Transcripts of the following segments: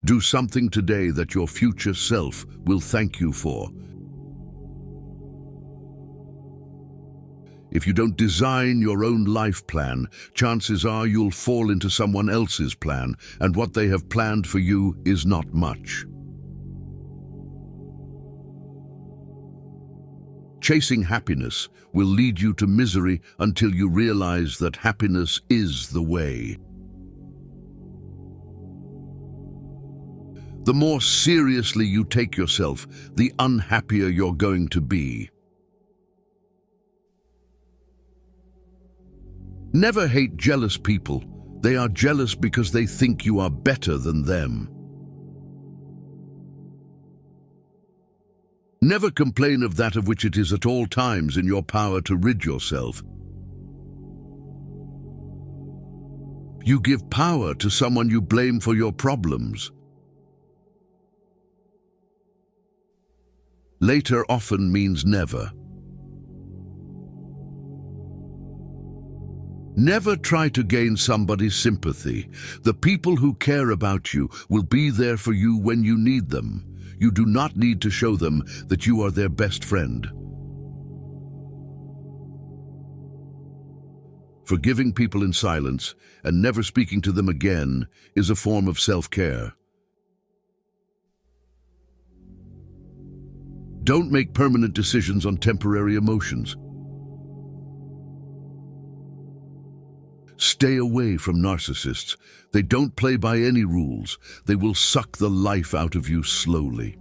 Do something today that your future self will thank you for. If you don't design your own life plan, chances are you'll fall into someone else's plan, and what they have planned for you is not much. Chasing happiness will lead you to misery until you realize that happiness is the way. The more seriously you take yourself, the unhappier you're going to be. Never hate jealous people. They are jealous because they think you are better than them. Never complain of that of which it is at all times in your power to rid yourself. You give power to someone you blame for your problems. Later often means never. Never try to gain somebody's sympathy. The people who care about you will be there for you when you need them. You do not need to show them that you are their best friend. Forgiving people in silence and never speaking to them again is a form of self-care. Don't make permanent decisions on temporary emotions. Stay away from narcissists. They don't play by any rules. They will suck the life out of you slowly.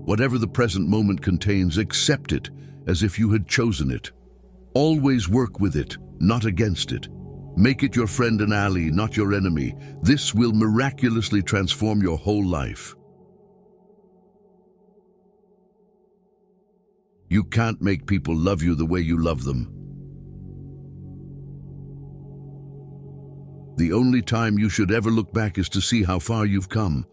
Whatever the present moment contains, accept it as if you had chosen it. Always work with it, not against it. Make it your friend and ally, not your enemy. This will miraculously transform your whole life. You can't make people love you the way you love them. The only time you should ever look back is to see how far you've come.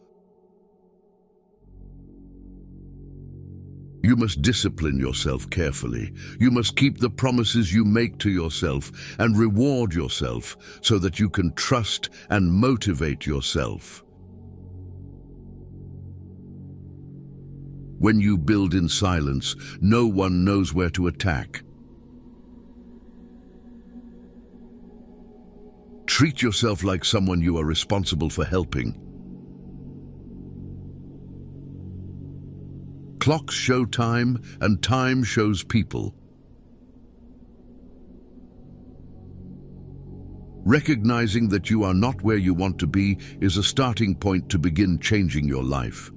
You must discipline yourself carefully. You must keep the promises you make to yourself and reward yourself so that you can trust and motivate yourself. When you build in silence, no one knows where to attack. Treat yourself like someone you are responsible for helping. Clocks show time, and time shows people. Recognizing that you are not where you want to be is a starting point to begin changing your life.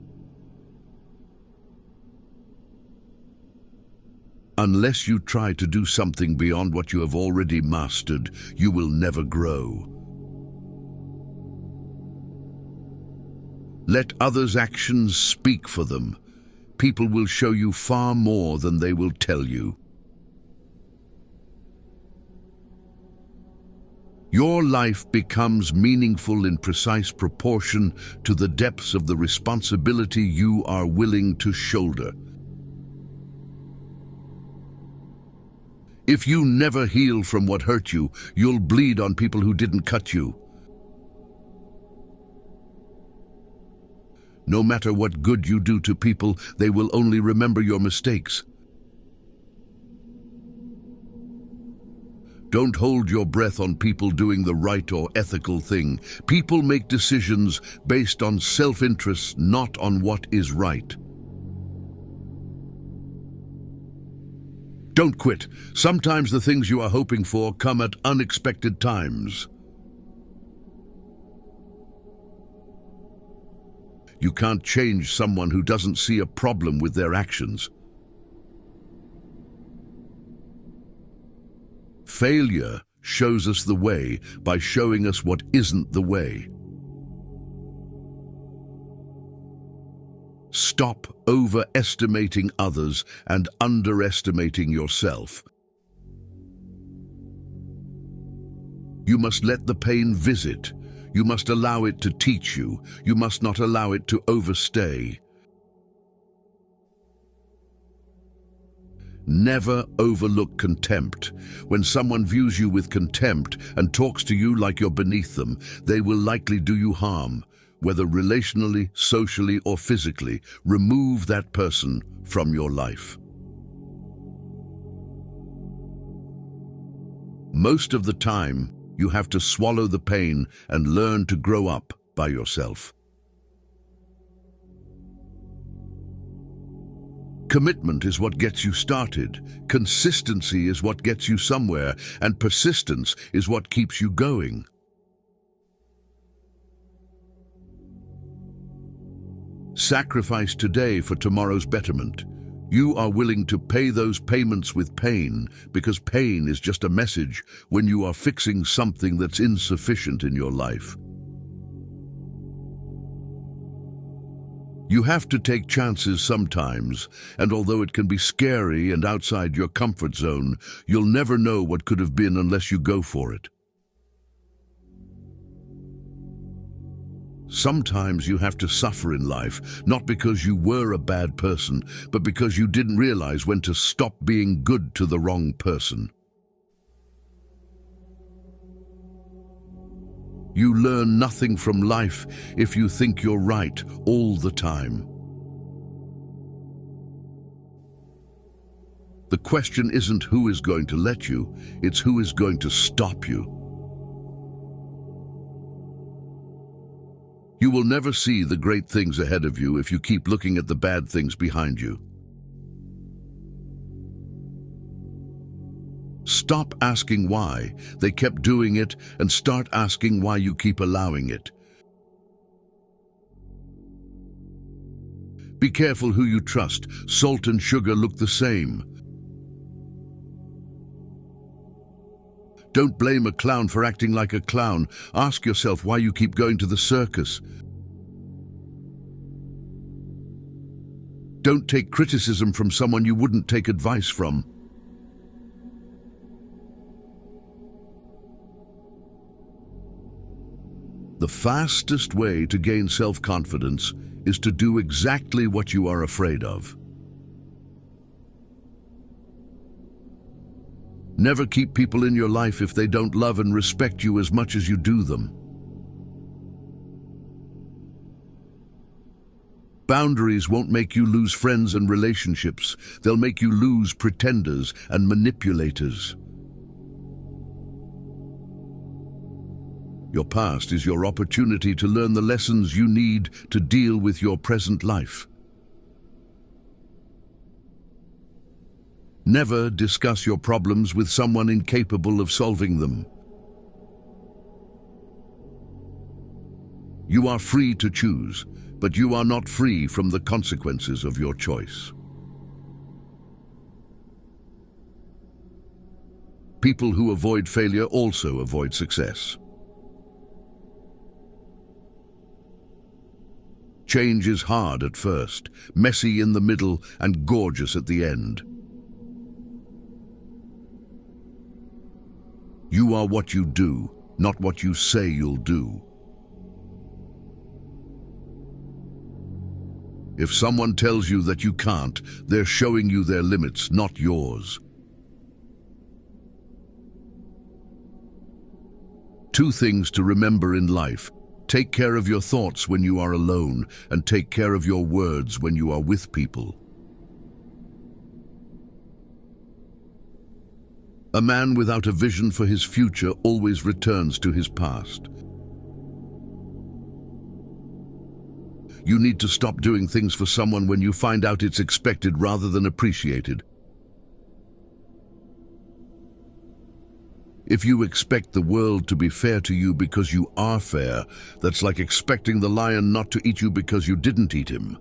Unless you try to do something beyond what you have already mastered, you will never grow. Let others' actions speak for them. People will show you far more than they will tell you. Your life becomes meaningful in precise proportion to the depths of the responsibility you are willing to shoulder. If you never heal from what hurt you, you'll bleed on people who didn't cut you. No matter what good you do to people, they will only remember your mistakes. Don't hold your breath on people doing the right or ethical thing. People make decisions based on self-interest, not on what is right. Don't quit. Sometimes the things you are hoping for come at unexpected times. You can't change someone who doesn't see a problem with their actions. Failure shows us the way by showing us what isn't the way. Stop overestimating others and underestimating yourself. You must let the pain visit. You must allow it to teach you. You must not allow it to overstay. Never overlook contempt. When someone views you with contempt and talks to you like you're beneath them, they will likely do you harm, whether relationally, socially, or physically. Remove that person from your life. Most of the time, you have to swallow the pain and learn to grow up by yourself. Commitment is what gets you started, consistency is what gets you somewhere, and persistence is what keeps you going. Sacrifice today for tomorrow's betterment. You are willing to pay those payments with pain, because pain is just a message when you are fixing something that's insufficient in your life. You have to take chances sometimes, and although it can be scary and outside your comfort zone, you'll never know what could have been unless you go for it. Sometimes you have to suffer in life, not because you were a bad person, but because you didn't realize when to stop being good to the wrong person. You learn nothing from life if you think you're right all the time. The question isn't who is going to let you, it's who is going to stop you. You will never see the great things ahead of you if you keep looking at the bad things behind you. Stop asking why they kept doing it and start asking why you keep allowing it. Be careful who you trust. Salt and sugar look the same. Don't blame a clown for acting like a clown. Ask yourself why you keep going to the circus. Don't take criticism from someone you wouldn't take advice from. The fastest way to gain self-confidence is to do exactly what you are afraid of. Never keep people in your life if they don't love and respect you as much as you do them. Boundaries won't make you lose friends and relationships. They'll make you lose pretenders and manipulators. Your past is your opportunity to learn the lessons you need to deal with your present life. Never discuss your problems with someone incapable of solving them. You are free to choose, but you are not free from the consequences of your choice. People who avoid failure also avoid success. Change is hard at first, messy in the middle, and gorgeous at the end. You are what you do, not what you say you'll do. If someone tells you that you can't, they're showing you their limits, not yours. Two things to remember in life. Take care of your thoughts when you are alone, and take care of your words when you are with people. A man without a vision for his future always returns to his past. You need to stop doing things for someone when you find out it's expected rather than appreciated. If you expect the world to be fair to you because you are fair, that's like expecting the lion not to eat you because you didn't eat him.